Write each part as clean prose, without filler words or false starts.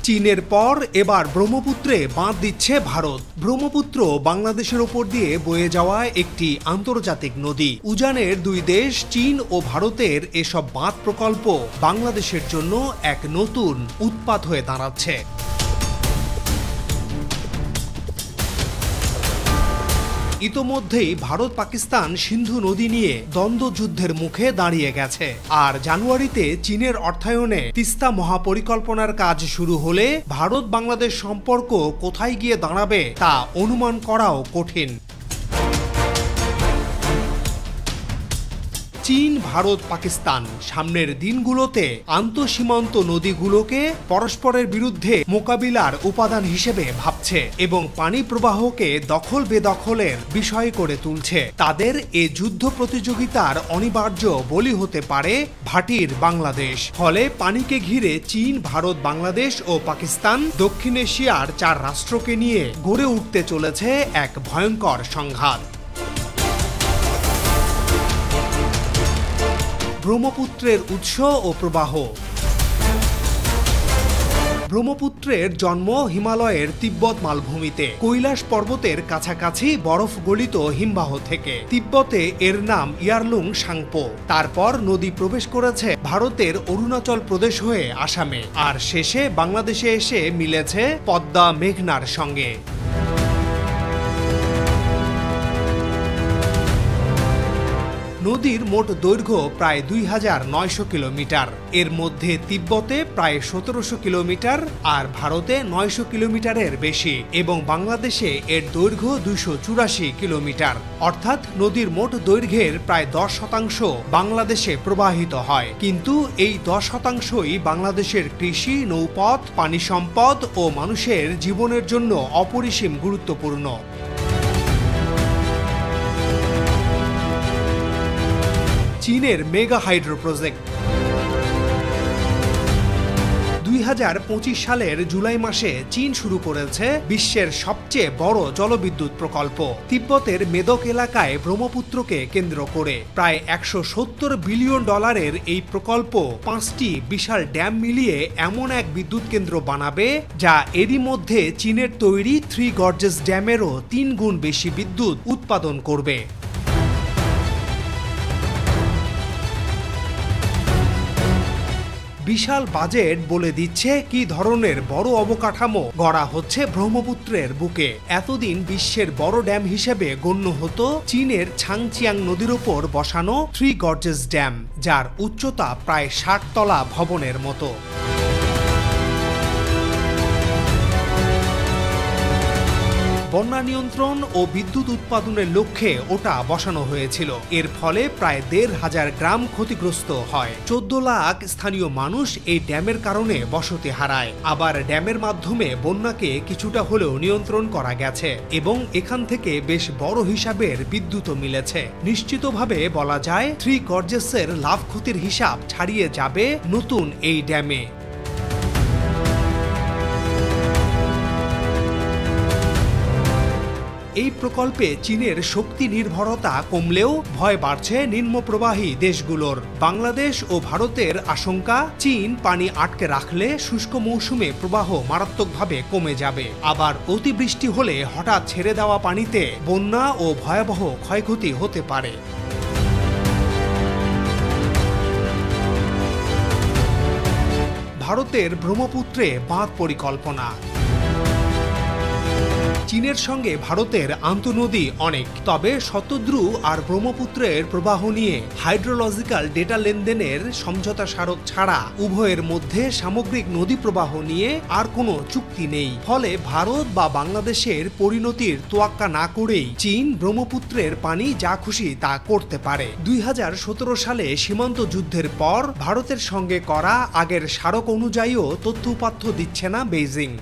চীনের পর এবার ব্রহ্মপুত্রে বাঁধ দিচ্ছে ভারত। ব্রহ্মপুত্র বাংলাদেশের ওপর দিয়ে বয়ে যাওয়া একটি আন্তর্জাতিক নদী। উজানের দুই দেশ চীন ও ভারতের এসব বাঁধ প্রকল্প বাংলাদেশের জন্য এক নতুন উৎপাত হয়ে দাঁড়াচ্ছে। ইতোমধ্যেই ভারত পাকিস্তান সিন্ধু নদী নিয়ে দ্বন্দ্বযুদ্ধের মুখে দাঁড়িয়ে গেছে। আর জানুয়ারিতে চীনের অর্থায়নে তিস্তা মহাপরিকল্পনার কাজ শুরু হলে ভারত বাংলাদেশ সম্পর্ক কোথায় গিয়ে দাঁড়াবে তা অনুমান করাও কঠিন। চীন, ভারত, পাকিস্তান সামনের দিনগুলোতে আন্তঃসীমান্ত নদীগুলোকে পরস্পরের বিরুদ্ধে মোকাবিলার উপাদান হিসেবে ভাবছে এবং পানি প্রবাহকে দখল বেদখলের বিষয় করে তুলছে। তাদের এ যুদ্ধ প্রতিযোগিতার অনিবার্য বলি হতে পারে ভাটির বাংলাদেশ। ফলে পানিকে ঘিরে চীন, ভারত, বাংলাদেশ ও পাকিস্তান দক্ষিণ এশিয়ার 4 রাষ্ট্রকে নিয়ে গড়ে উঠতে চলেছে এক ভয়ঙ্কর সংঘাত। ব্রহ্মপুত্রের উৎস ও প্রবাহ। ব্রহ্মপুত্রের জন্ম হিমালয়ের তিব্বত মালভূমিতে, কৈলাস পর্বতের কাছাকাছি বরফ গলিত হিমবাহ থেকে। তিব্বতে এর নাম ইয়ারলুং সাংপো। তারপর নদী প্রবেশ করেছে ভারতের অরুণাচল প্রদেশ হয়ে আসামে, আর শেষে বাংলাদেশে এসে মিলেছে পদ্মা মেঘনার সঙ্গে। নদীর মোট দৈর্ঘ্য প্রায় 2900 কিলোমিটার। এর মধ্যে তিব্বতে প্রায় 1700 কিলোমিটার, আর ভারতে 900 কিলোমিটারের বেশি, এবং বাংলাদেশে এর দৈর্ঘ্য 284 কিলোমিটার। অর্থাৎ নদীর মোট দৈর্ঘ্যের প্রায় 10% বাংলাদেশে প্রবাহিত হয়। কিন্তু এই 10%ই বাংলাদেশের কৃষি, নৌপথ, পানি সম্পদ ও মানুষের জীবনের জন্য অপরিসীম গুরুত্বপূর্ণ। চীনের মেগা হাইড্রো প্রজেক্ট। 2025 সালের জুলাই মাসে চীন শুরু করেছে বিশ্বের সবচেয়ে বড় জলবিদ্যুৎ প্রকল্প। তিব্বতের মেদক এলাকায় ব্রহ্মপুত্রকে কেন্দ্র করে প্রায় $170 বিলিয়ন এই প্রকল্প 5টি বিশাল ড্যাম মিলিয়ে এমন এক বিদ্যুৎ কেন্দ্র বানাবে যা এরই মধ্যে চীনের তৈরি 3 গর্জেস ড্যামেরও 3 গুণ বেশি বিদ্যুৎ উৎপাদন করবে। বিশাল বাজেট বলে দিচ্ছে কি ধরনের বড় অবকাঠামো গড়া হচ্ছে ব্রহ্মপুত্রের বুকে। এতদিন বিশ্বের বড় ড্যাম হিসেবে গণ্য হতো চীনের ছাংচিয়াং নদীর ওপর বসানো 3 গর্জেস ড্যাম, যার উচ্চতা প্রায় 60 তলা ভবনের মতো। বন্যা নিয়ন্ত্রণ ও বিদ্যুৎ উৎপাদনের লক্ষ্যে ওটা বসানো হয়েছিল। এর ফলে প্রায় 1500 গ্রাম ক্ষতিগ্রস্ত হয়। 14 লাখ স্থানীয় মানুষ এই ড্যামের কারণে বসতি হারায়। আবার ড্যামের মাধ্যমে বন্যাকে কিছুটা হলেও নিয়ন্ত্রণ করা গেছে এবং এখান থেকে বেশ বড় হিসাবের বিদ্যুৎও মিলেছে। নিশ্চিতভাবে বলা যায় 3 গর্জেসের লাভ ক্ষতির হিসাব ছাড়িয়ে যাবে নতুন এই ড্যামে। এই প্রকল্পে চীনের শক্তি নির্ভরতা কমলেও ভয় বাড়ছে নিম্নপ্রবাহী দেশগুলোর। বাংলাদেশ ও ভারতের আশঙ্কা, চীন পানি আটকে রাখলে শুষ্ক মৌসুমে প্রবাহ মারাত্মকভাবে কমে যাবে। আবার অতিবৃষ্টি হলে হঠাৎ ছেড়ে দেওয়া পানিতে বন্যা ও ভয়াবহ ক্ষয়ক্ষতি হতে পারে। ভারতের ব্রহ্মপুত্রে বাঁধ পরিকল্পনা। চীনের সঙ্গে ভারতের আন্তঃনদী অনেক, তবে শতদ্রু আর ব্রহ্মপুত্রের প্রবাহ নিয়ে হাইড্রোলজিক্যাল ডেটা লেনদেনের সমঝোতা স্মারক ছাড়া উভয়ের মধ্যে সামগ্রিক নদী প্রবাহ নিয়ে আর কোনো চুক্তি নেই। ফলে ভারত বা বাংলাদেশের পরিণতির তোয়াক্কা না করেই চীন ব্রহ্মপুত্রের পানি যা খুশি তা করতে পারে। 2017 সালে সীমান্ত যুদ্ধের পর ভারতের সঙ্গে করা আগের স্মারক অনুযায়ীও তথ্য উপাত্ত দিচ্ছে না বেইজিং।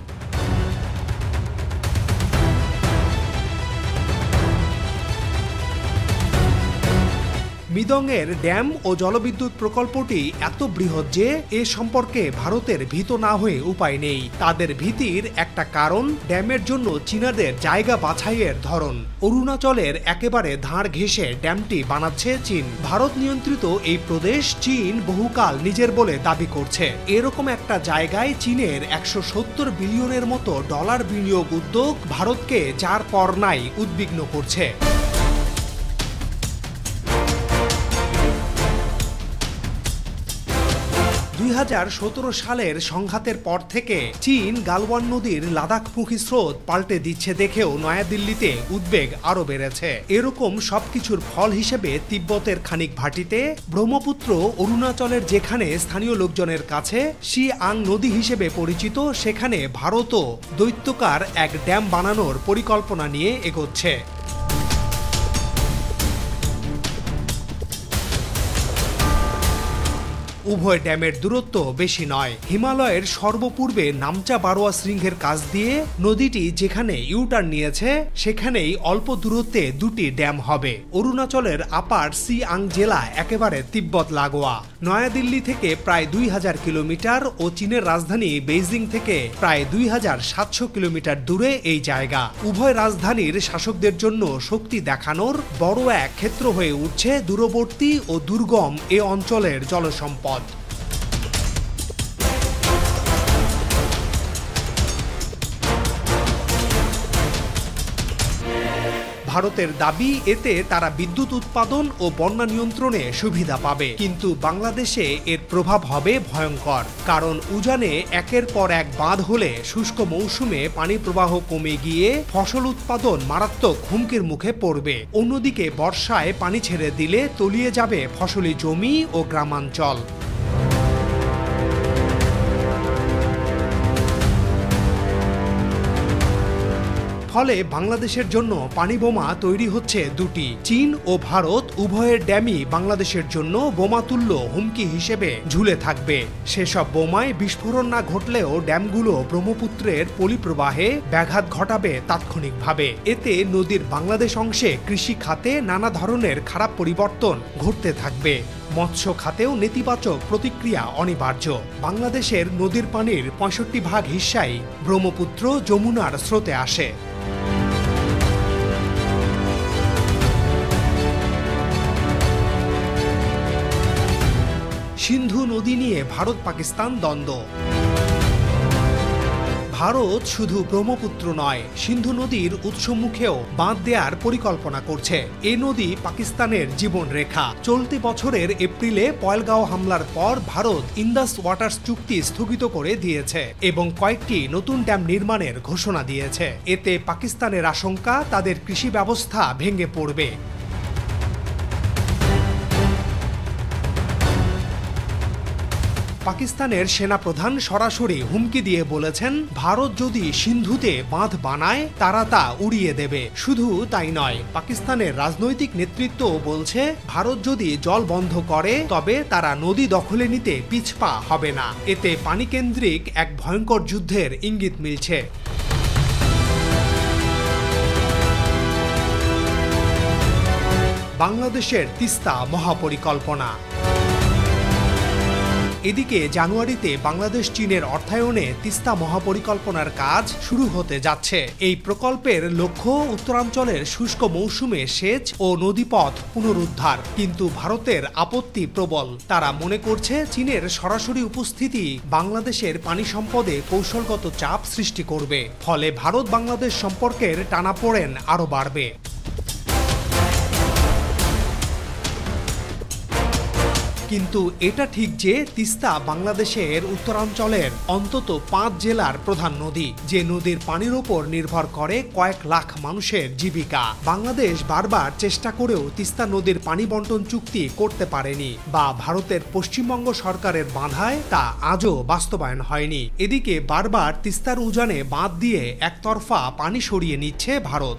মিদংয়ের ড্যাম ও জলবিদ্যুৎ প্রকল্পটি এত বৃহৎ যে এ সম্পর্কে ভারতের ভীত না হয়ে উপায় নেই। তাদের ভীতির একটা কারণ ড্যামের জন্য চীনাদের জায়গা বাছাইয়ের ধরন। অরুণাচলের একেবারে ধার ঘেঁষে ড্যামটি বানাচ্ছে চীন। ভারত নিয়ন্ত্রিত এই প্রদেশ চীন বহুকাল নিজের বলে দাবি করছে। এরকম একটা জায়গায় চীনের 170 বিলিয়নের মতো ডলার বিনিয়োগ উদ্যোগ ভারতকে যার পর নাই উদ্বিগ্ন করছে। 2017 সালের সংঘাতের পর থেকে চীন গালওয়ান নদীর লাদাখমুখী স্রোত পাল্টে দিচ্ছে দেখেও নয়াদিল্লিতে উদ্বেগ আরও বেড়েছে। এরকম সবকিছুর ফল হিসেবে তিব্বতের খানিক ভাটিতে ব্রহ্মপুত্র অরুণাচলের যেখানে স্থানীয় লোকজনের কাছে শিয়াং নদী হিসেবে পরিচিত, সেখানে ভারতও দৈত্যকার এক ড্যাম বানানোর পরিকল্পনা নিয়ে এগোচ্ছে। উভয় ড্যামের দূরত্ব বেশি নয়। হিমালয়ের সর্বপূর্বে নামচা বারোয়া শৃঙ্গের কাছ দিয়ে নদীটি যেখানে ইউটার্ন নিয়েছে সেখানেই অল্প দূরত্বে দুটি ড্যাম হবে। অরুণাচলের আপার সিয়াং জেলা একেবারে তিব্বত লাগোয়া। নয়াদিল্লি থেকে প্রায় 2000 কিলোমিটার ও চীনের রাজধানী বেইজিং থেকে প্রায় 2700 কিলোমিটার দূরে এই জায়গা। উভয় রাজধানীর শাসকদের জন্য শক্তি দেখানোর বড় এক ক্ষেত্র হয়ে উঠছে দূরবর্তী ও দুর্গম এ অঞ্চলের জলসম্পদ। ভারতের দাবি এতে তারা বিদ্যুৎ উৎপাদন ও বন্যা নিয়ন্ত্রণে সুবিধা পাবে, কিন্তু বাংলাদেশে এর প্রভাব হবে ভয়ঙ্কর। কারণ উজানে একের পর এক বাঁধ হলে শুষ্ক মৌসুমে পানি প্রবাহ কমে গিয়ে ফসল উৎপাদন মারাত্মক হুমকির মুখে পড়বে। অন্যদিকে বর্ষায় পানি ছেড়ে দিলে তলিয়ে যাবে ফসলি জমি ও গ্রামাঞ্চল। ফলে বাংলাদেশের জন্য পানি বোমা তৈরি হচ্ছে দুটি। চীন ও ভারত উভয়ের ড্যামই বাংলাদেশের জন্য বোমাতুল্য হুমকি হিসেবে ঝুলে থাকবে। সেসব বোমায় বিস্ফোরণ না ঘটলেও ড্যামগুলো ব্রহ্মপুত্রের পলিপ্রবাহে ব্যাঘাত ঘটাবে তাৎক্ষণিকভাবে। এতে নদীর বাংলাদেশ অংশে কৃষি খাতে নানা ধরনের খারাপ পরিবর্তন ঘটতে থাকবে। মৎস্য খাতেও নেতিবাচক প্রতিক্রিয়া অনিবার্য। বাংলাদেশের নদীর পানির 65% হিস্সাই ব্রহ্মপুত্র যমুনার স্রোতে আসে। সিন্ধু নদী নিয়ে ভারত পাকিস্তান দ্বন্দ্ব। ভারত শুধু ব্রহ্মপুত্র নয়, সিন্ধু নদীর উৎসমুখেও বাঁধ দেওয়ার পরিকল্পনা করছে। এ নদী পাকিস্তানের জীবনরেখা। চলতি বছরের এপ্রিলে পয়েলগাঁও হামলার পর ভারত ইন্দাস ওয়াটার্স চুক্তি স্থগিত করে দিয়েছে এবং কয়েকটি নতুন ড্যাম নির্মাণের ঘোষণা দিয়েছে। এতে পাকিস্তানের আশঙ্কা তাদের কৃষি ব্যবস্থা ভেঙে পড়বে। পাকিস্তানের সেনাপ্রধান সরাসরি হুমকি দিয়ে বলেছেন, ভারত যদি সিন্ধুতে বাঁধ বানায় তারা তা উড়িয়ে দেবে। শুধু তাই নয়, পাকিস্তানের রাজনৈতিক নেতৃত্ব বলছে ভারত যদি জল বন্ধ করে তবে তারা নদী দখলে নিতে পিছপা হবে না। এতে পানিকেন্দ্রিক এক ভয়ঙ্কর যুদ্ধের ইঙ্গিত মিলছে। বাংলাদেশের তিস্তা মহাপরিকল্পনা। এদিকে জানুয়ারিতে বাংলাদেশ চীনের অর্থায়নে তিস্তা মহাপরিকল্পনার কাজ শুরু হতে যাচ্ছে। এই প্রকল্পের লক্ষ্য উত্তরাঞ্চলের শুষ্ক মৌসুমে সেচ ও নদীপথ পুনরুদ্ধার। কিন্তু ভারতের আপত্তি প্রবল। তারা মনে করছে চীনের সরাসরি উপস্থিতি বাংলাদেশের পানি সম্পদে কৌশলগত চাপ সৃষ্টি করবে। ফলে ভারত বাংলাদেশ সম্পর্কের টানাপোড়েন আরও বাড়বে। কিন্তু এটা ঠিক যে তিস্তা বাংলাদেশের উত্তরাঞ্চলের অন্তত 5 জেলার প্রধান নদী, যে নদীর পানির উপর নির্ভর করে কয়েক লাখ মানুষের জীবিকা। বাংলাদেশ বারবার চেষ্টা করেও তিস্তা নদীর পানি বন্টন চুক্তি করতে পারেনি, বা ভারতের পশ্চিমবঙ্গ সরকারের বাধায় তা আজও বাস্তবায়ন হয়নি। এদিকে বারবার তিস্তার উজানে বাঁধ দিয়ে একতরফা পানি সরিয়ে নিচ্ছে ভারত।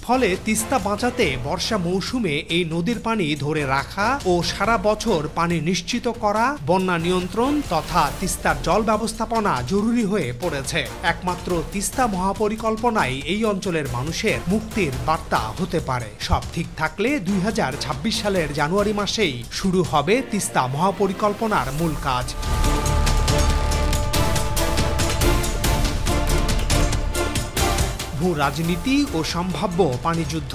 ফলে তিস্তা বাঁচাতে বর্ষা মৌসুমে এই নদীর পানি ধরে রাখা ও সারা বছর পানি নিশ্চিত করা, বন্যা নিয়ন্ত্রণ তথা তিস্তার জল ব্যবস্থাপনা জরুরি হয়ে পড়েছে। একমাত্র তিস্তা মহাপরিকল্পনাই এই অঞ্চলের মানুষের মুক্তির বার্তা হতে পারে। সব ঠিক থাকলে 2026 সালের জানুয়ারি মাসেই শুরু হবে তিস্তা মহাপরিকল্পনার মূল কাজ। ভূ রাজনীতি ও সম্ভাব্য পানিযুদ্ধ।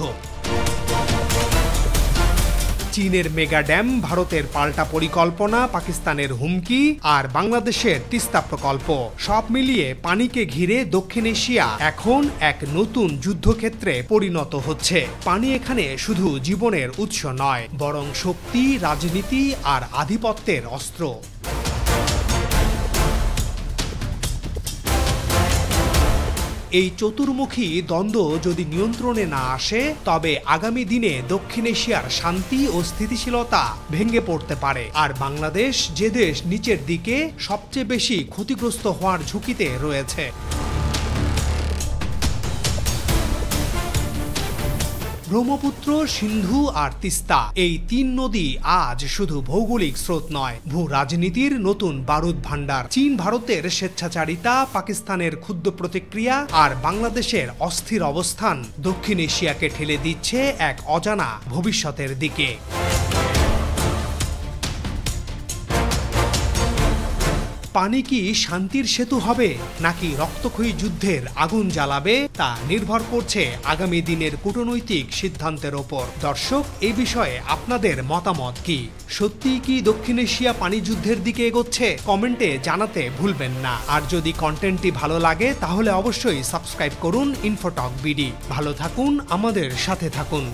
চীনের মেগা ড্যাম, ভারতের পাল্টা পরিকল্পনা, পাকিস্তানের হুমকি আর বাংলাদেশের তিস্তা প্রকল্প, সব মিলিয়ে পানিকে ঘিরে দক্ষিণ এশিয়া এখন এক নতুন যুদ্ধক্ষেত্রে পরিণত হচ্ছে। পানি এখানে শুধু জীবনের উৎস নয়, বরং শক্তি, রাজনীতি আর আধিপত্যের অস্ত্র। এই চতুর্মুখী দ্বন্দ্ব যদি নিয়ন্ত্রণে না আসে, তবে আগামী দিনে দক্ষিণ এশিয়ার শান্তি ও স্থিতিশীলতা ভেঙে পড়তে পারে। আর বাংলাদেশ, যে দেশ নিচের দিকে সবচেয়ে বেশি ক্ষতিগ্রস্ত হওয়ার ঝুঁকিতে রয়েছে। ব্রহ্মপুত্র, সিন্ধু আর তিস্তা, এই তিন নদী আজ শুধু ভৌগোলিক স্রোত নয়, ভূ রাজনীতির নতুন বারুদ ভান্ডার। চীন ভারতের স্বেচ্ছাচারিতা, পাকিস্তানের ক্ষুদ্র প্রতিক্রিয়া আর বাংলাদেশের অস্থির অবস্থান দক্ষিণ এশিয়াকে ঠেলে দিচ্ছে এক অজানা ভবিষ্যতের দিকে। পানি কি শান্তির সেতু হবে নাকি রক্তক্ষয়ী যুদ্ধের আগুন জ্বালাবে, তা নির্ভর করছে আগামী দিনের কূটনৈতিক সিদ্ধান্তের ওপর। দর্শক, এই বিষয়ে আপনাদের মতামত কি? সত্যিই কি দক্ষিণ এশিয়া পানি যুদ্ধের দিকে এগোচ্ছে? কমেন্টে জানাতে ভুলবেন না। আর যদি কন্টেন্টটি ভালো লাগে তাহলে অবশ্যই সাবস্ক্রাইব করুন ইনফোটক বিডি। ভালো থাকুন, আমাদের সাথে থাকুন।